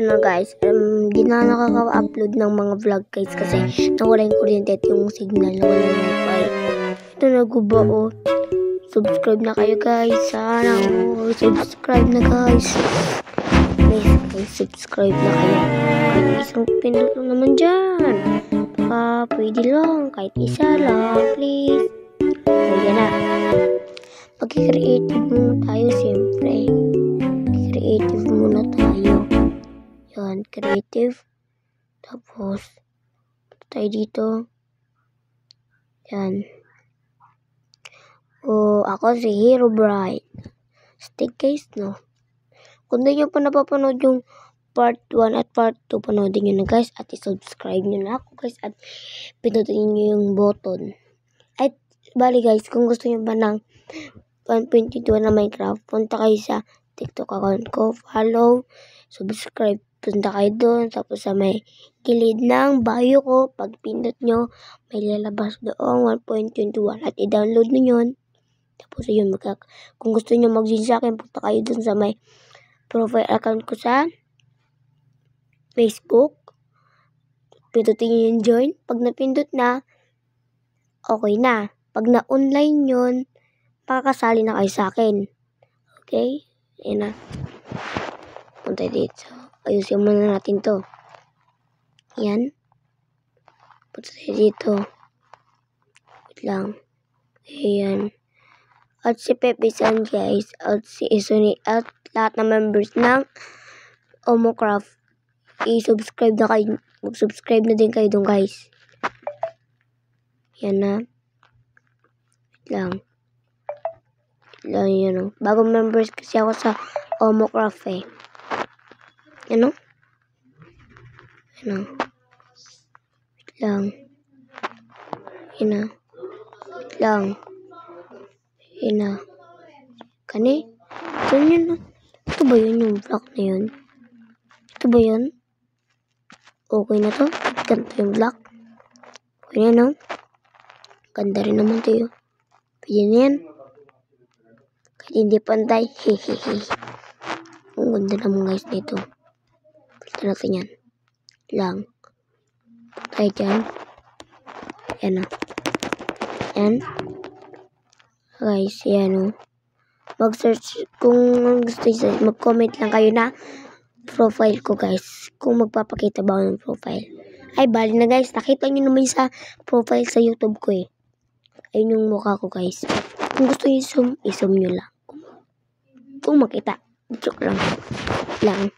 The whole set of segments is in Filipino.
na guys, di na nakaka-upload ng mga vlog guys kasi nawala yung kuryente at yung signal, nawala yung wifi. Ito naguba oh. Subscribe na kayo guys. Sana oh, subscribe na guys. Please guys, subscribe na kayo. Kahit isang pindot lang naman dyan. Pwede lang. Kahit isa lang. Please. So yan na. Mag-creative muna tayo siyempre. Creative muna tayo. Yan, creative. Tapos, tayo dito. Yan. Oh, ako si Herobrine. Stick guys, no? Kung di nyo pa napapanood yung part 1 at part 2, panoodin nyo na guys. At i-subscribe nyo na ako guys. At pinutin nyo yung button. At bali guys, kung gusto nyo ba ng 1.22 na Minecraft, punta kayo sa TikTok account ko. Follow, subscribe. Punta kayo doon. Tapos sa may gilid ng bio ko, pag pindot nyo, may lalabas doon 1.21. At i-download nyo yun. Tapos yun, kung gusto nyo mag-join sa akin, punta kayo dun sa may profile account ko sa Facebook. Pindutin nyo yung join. Pag napindot na, okay na. Pag na-online yun, makakasali na kayo sa akin. Okay? Ayan na. Punta dito. Ayusin muna natin to. Ayan. Punta tayo dito. Wait lang. Ayan. At si Pepe San guys, at si Isoni, at lahat ng members ng Omocraft, i-subscribe na kayo, mag-subscribe na din kayo dun guys. Yan na. Wait lang. Wait lang yun o. Bagong members kasi ako sa Omocraft eh. Yan o. Yan o. Wait lang. Yan na. Wait lang. Yan na. Kani? Ito yun. Ito ba yun yung block na yun? Ito ba yun? Okay na to? Ganito yung block. Okay na no? Ganda rin naman ito yun. Pwede na yan. Kahit hindi pantay. Hehehe. Ang ganda naman guys nito. Palitan natin yan. Lang. Tayo dyan. Yan na. Yan. Guys, yan o. Mag-search kung gusto nyo, mag-comment lang kayo na profile ko guys. Kung magpapakita ba ako ng profile. Ay, bali na guys. Nakita nyo naman sa profile sa YouTube ko eh. Ayun yung mukha ko guys. Kung gusto nyo i-zoom, i-zoom nyo lang. Kung makita. Joke lang. Lang.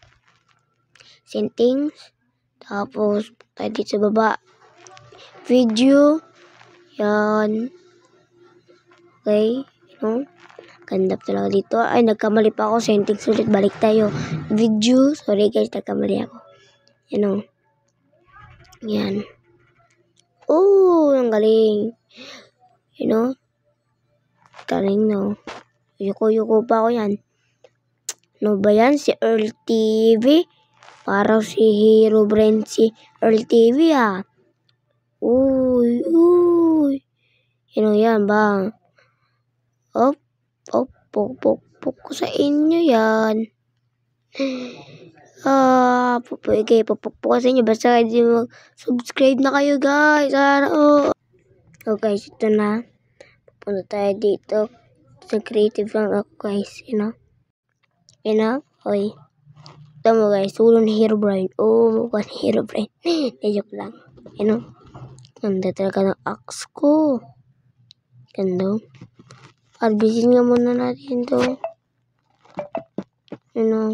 Settings. Tapos, tayo dito sa baba. Video. Yan. Okay. No? Ganda talaga dito. Ay, nagkamali pa ako. Settings ulit. Balik tayo. Video. Sorry guys, nagkamali ako. Yan o. Yan. Oh, ang galing. You know? Galing no. Yuko pa ako yan. Ano ba yan? Si Earl TV. Parang si Herobrine si Earl TV ah. Uy, uy. Yan bang? Op, pok ko sa inyo yan. Okay, popok po sa inyo. Basta hindi mag-subscribe na kayo guys. Oh guys, ito na. Pupunta tayo dito. Sa creative lang ako guys. You know? Oy. Ito mo guys. Ulo ni Herobrine. Oh, mukha ni Herobrine. Joke lang. You know? Ganda talaga ng axe ko. Ganda. Harbisin nga muna natin to. You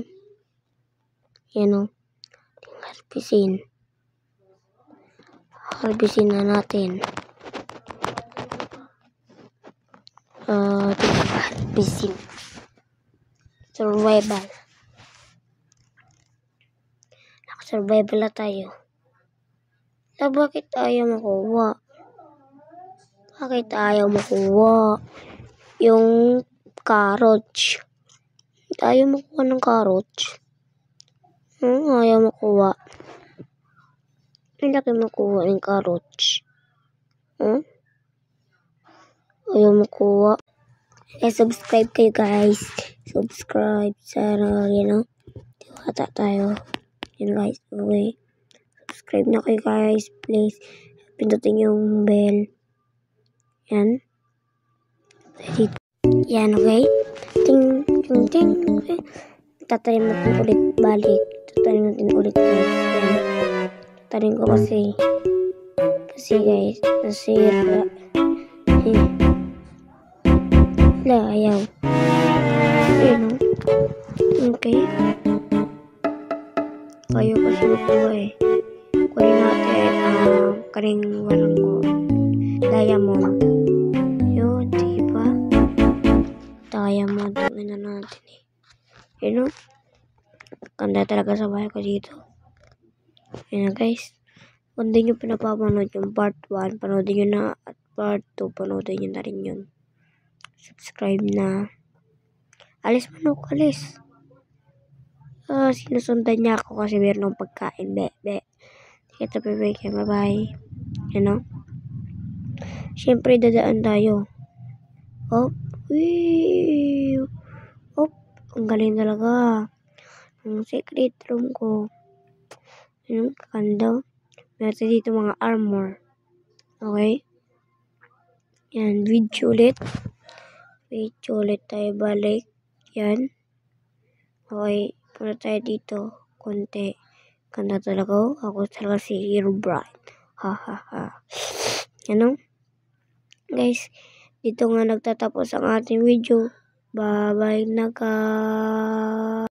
know? Harbisin. Harbisin na natin. Harbisin. Survival. Naka-survival na tayo. Bakit ayaw makuha? Bakit ayaw makuha? Yung carrots. Ayaw makuha ng carrots. Ayaw makuha. Hindi kayo makuha ng carrots. Ayaw makuha. Subscribe kayo guys. Subscribe. Sana, Diwata tayo. Yan guys. Okay. Subscribe na kayo guys. Please. Pindutin yung bell. Yan. Yan, okay? Ting, ting, ting. Okay. Tatanim natin ulit balik. Tatanim natin ulit guys. Yan. Tatanim ko kasi guys, nasira. Ayaw. Ayun, no? Okay. Ayaw kasi makuha eh. Kunin natin karing walang ko. Diamond. Yun, diba? Diamond. Tingnan na natin eh. Yun, no? Ganda talaga sa bahay ko dito. Yun na guys. Kung di nyo pinapapanood yung part 1, panoodin nyo na. At part 2, panoodin nyo na rin yun. Subscribe na. Alis manok, alis. Sinusundan niya ako kasi meron ng pagkain. Be. Kita pipigyan. Bye-bye. You know? Siyempre, dadaan tayo. Hop. Wee. Hop. Ang galing talaga. Ang secret room ko. Yung kanda. Meron dito mga armor. Okay? Yan. Video ulit. Video ulit tayo balik. Yan. Okay. Punta tayo dito. Konti. Ganda talaga. Ako talaga si Herobrine. Ha. Ano? Guys, dito nga nagtatapos ang ating video. Bye-bye na guys.